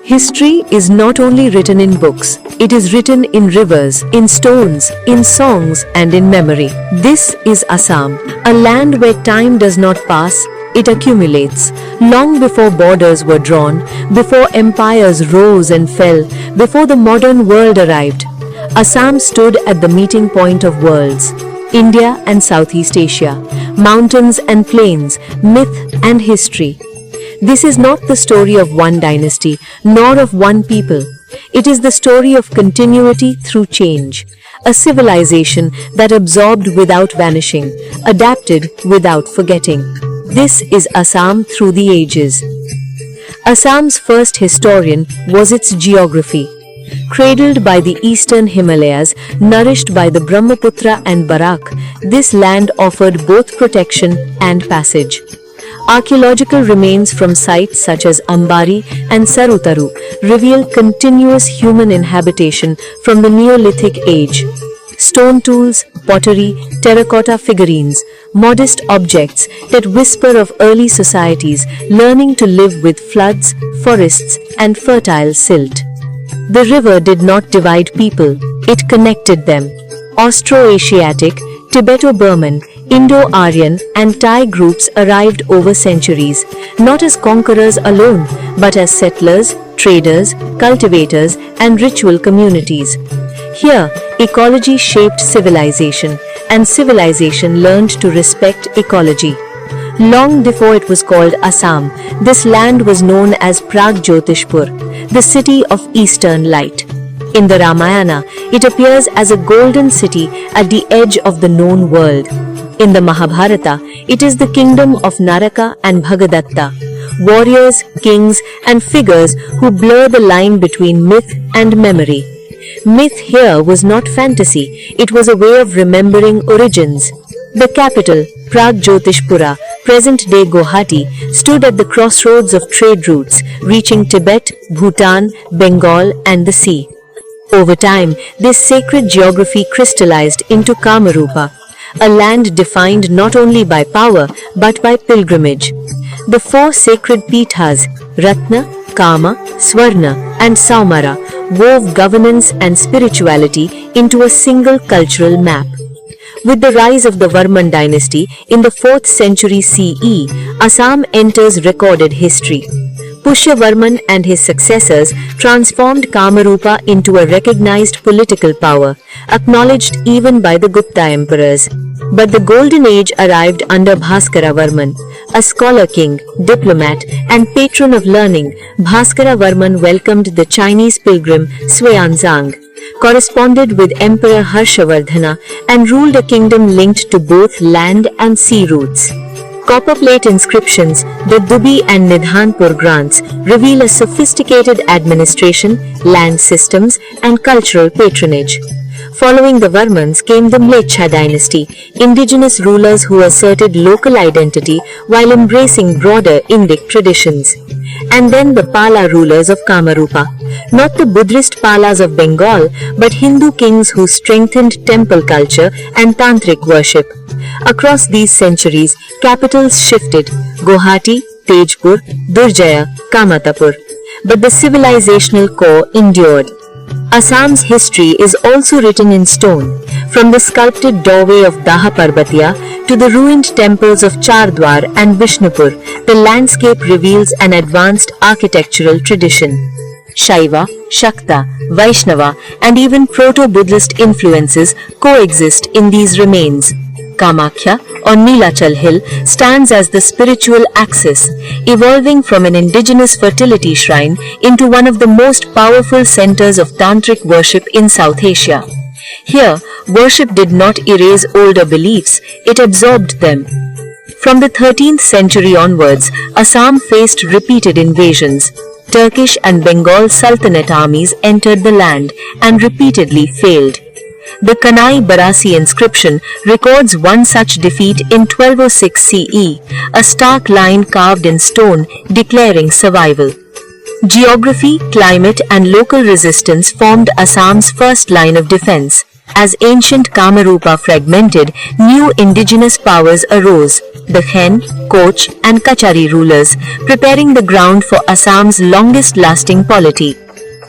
History is not only written in books, it is written in rivers, in stones, in songs, and in memory. This is Assam, a land where time does not pass, it accumulates. Long before borders were drawn, before empires rose and fell, before the modern world arrived, Assam stood at the meeting point of worlds. India and Southeast Asia, mountains and plains, myth and history. This is not the story of one dynasty, nor of one people. It is the story of continuity through change. A civilization that absorbed without vanishing, adapted without forgetting. This is Assam through the ages. Assam's first historian was its geography. Cradled by the eastern Himalayas, nourished by the Brahmaputra and Barak, this land offered both protection and passage. Archaeological remains from sites such as Ambari and Sarutaru reveal continuous human inhabitation from the Neolithic age. Stone tools, pottery, terracotta figurines, modest objects that whisper of early societies learning to live with floods, forests, and fertile silt. The river did not divide people, it connected them. Austroasiatic, Tibeto-Burman, Indo-Aryan and Thai groups arrived over centuries, not as conquerors alone, but as settlers, traders, cultivators, and ritual communities. Here, ecology shaped civilization, and civilization learned to respect ecology. Long before it was called Assam, this land was known as Pragjotishpur, the city of eastern light. In the Ramayana, it appears as a golden city at the edge of the known world. In the Mahabharata, it is the kingdom of Naraka and Bhagadatta, warriors, kings, and figures who blur the line between myth and memory. Myth here was not fantasy, it was a way of remembering origins. The capital, Pragjotishpura, present-day Guwahati, stood at the crossroads of trade routes, reaching Tibet, Bhutan, Bengal, and the sea. Over time, this sacred geography crystallized into Kamarupa, a land defined not only by power but by pilgrimage. The four sacred pithas, Ratna, Kama, Swarna, and Saumara, wove governance and spirituality into a single cultural map. With the rise of the Varman dynasty in the 4th century CE, Assam enters recorded history. Pushyavarman and his successors transformed Kamarupa into a recognized political power, acknowledged even by the Gupta emperors. But the golden age arrived under Bhaskaravarman, a scholar king, diplomat, and patron of learning. Bhaskaravarman welcomed the Chinese pilgrim Xuanzang, corresponded with Emperor Harshavardhana, and ruled a kingdom linked to both land and sea routes. Copperplate inscriptions, the Dubi and Nidhanpur grants, reveal a sophisticated administration, land systems, and cultural patronage. Following the Varmans came the Mlecha dynasty, indigenous rulers who asserted local identity while embracing broader Indic traditions. And then the Pala rulers of Kamarupa, not the Buddhist Palas of Bengal, but Hindu kings who strengthened temple culture and tantric worship. Across these centuries, capitals shifted, Guwahati, Tejpur, Durjaya, Kamatapur. But the civilizational core endured. Assam's history is also written in stone, from the sculpted doorway of Daha Parbatia to the ruined temples of Chardwar and Vishnupur. The landscape reveals an advanced architectural tradition. Shaiva, Shakta, Vaishnava, and even proto-Buddhist influences coexist in these remains. Kamakhya or Nilachal Hill stands as the spiritual axis, evolving from an indigenous fertility shrine into one of the most powerful centers of tantric worship in South Asia. Here, worship did not erase older beliefs, it absorbed them. From the 13th century onwards, Assam faced repeated invasions. Turkish and Bengal Sultanate armies entered the land and repeatedly failed. The Kanai Barasi inscription records one such defeat in 1206 CE, a stark line carved in stone declaring survival. Geography, climate, and local resistance formed Assam's first line of defense. As ancient Kamarupa fragmented, new indigenous powers arose, the Khen, Koch and Kachari rulers, preparing the ground for Assam's longest-lasting polity.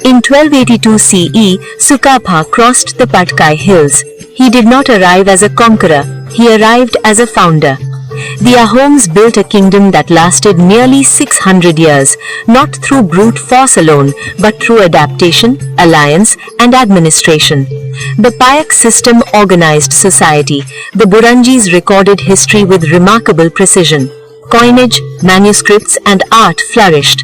In 1282 CE, Sukapha crossed the Patkai hills. He did not arrive as a conqueror, he arrived as a founder. The Ahoms built a kingdom that lasted nearly 600 years, not through brute force alone, but through adaptation, alliance, and administration. The Payak system organized society. The Buranjis recorded history with remarkable precision. Coinage, manuscripts, and art flourished.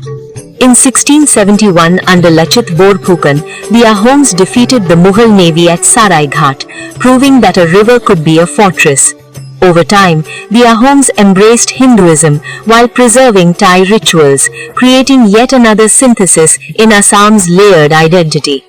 In 1671, under Lachit Borphukan, the Ahoms defeated the Mughal navy at Saraighat, proving that a river could be a fortress. Over time, the Ahoms embraced Hinduism while preserving Thai rituals, creating yet another synthesis in Assam's layered identity.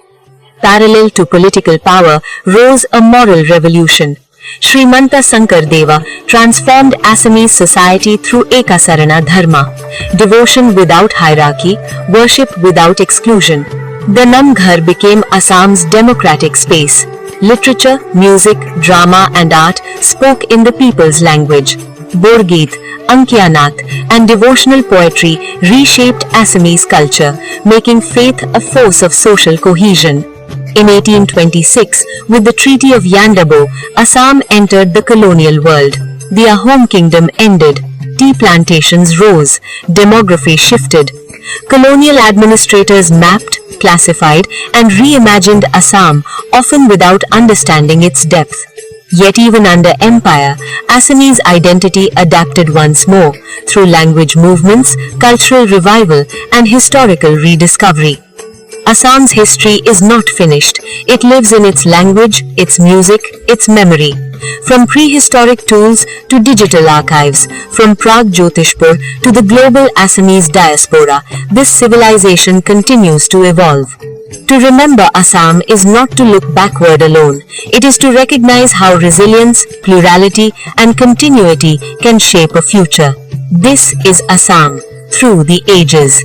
Parallel to political power rose a moral revolution. Srimanta Sankardeva transformed Assamese society through Ekasarana Dharma, devotion without hierarchy, worship without exclusion. The Namghar became Assam's democratic space. Literature, music, drama and art spoke in the people's language. Borgeet, Ankyanath and devotional poetry reshaped Assamese culture, making faith a force of social cohesion. In 1826, with the Treaty of Yandabo, Assam entered the colonial world. The Ahom kingdom ended. Tea plantations rose. Demography shifted. Colonial administrators mapped, classified, and reimagined Assam, often without understanding its depth. Yet even under empire, Assamese identity adapted once more through language movements, cultural revival, and historical rediscovery. Assam's history is not finished. It lives in its language, its music, its memory. From prehistoric tools to digital archives, from Prag-Jyotishpur to the global Assamese diaspora, this civilization continues to evolve. To remember Assam is not to look backward alone. It is to recognize how resilience, plurality, and continuity can shape a future. This is Assam, through the ages.